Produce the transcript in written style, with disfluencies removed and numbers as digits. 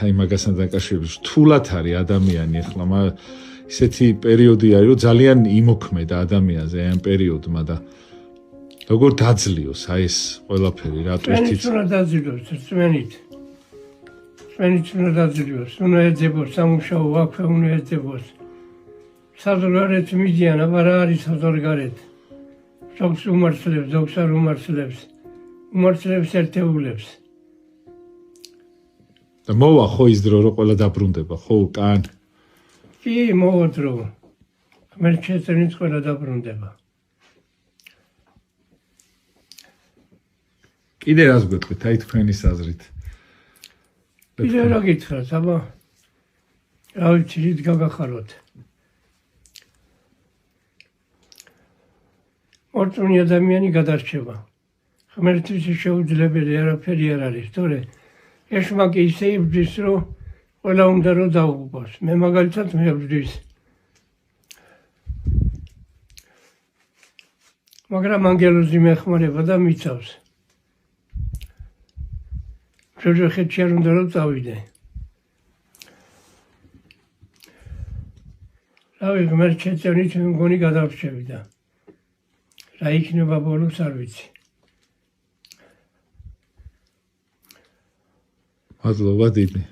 აი მაგასთან დაკავშირებით რთულად არის ადამიანი ახლა ისეთი პერიოდი არის რომ ძალიან იმოქმედა ადამიანზე ამ პერიოდმა და როგორ დაძლიოს აი ეს ყველაფერი რატვირთიც უნდა დაძლიოს წვენით უნდა დაძლიოს უნდა ეძებოს სამუშაო აქვე უნდა ეძებოს საზოგადოებრივ მიდიან აბა რა არის საზოგადოებრივ ზოგს უმართლებს ზოგს არ უმართლებს ერთეულებს და მოვა ხო ის დრო რომ ყველა დაბრუნდება ხო კან კი მოვა დრო ღმერთშეწირით ყველა დაბრუნდება კიდე რას გვეტყვით აი თქვენი საზრით კიდე რა გითხრათ აბა რა ვიცი რით გაგახაროთ ორწმუნე ადამიანი გადარჩება ღმერთის შეუძლებელი არაფერი არ არის თორე ეშმაკი ისე იბრძვის რომ ყველა უნდა რომ დაუღბოს მე მაგალითად მევბრძვის მაგრამ ანგელოზი მეხმარება და მიცავს ჯოჯოხეთში არ უნდა რომ წავიდე რავი ღმერთშეწირით მგონი გადავრჩები და რა იქნება ბოლოს არ ვიცი მადლობა დიდი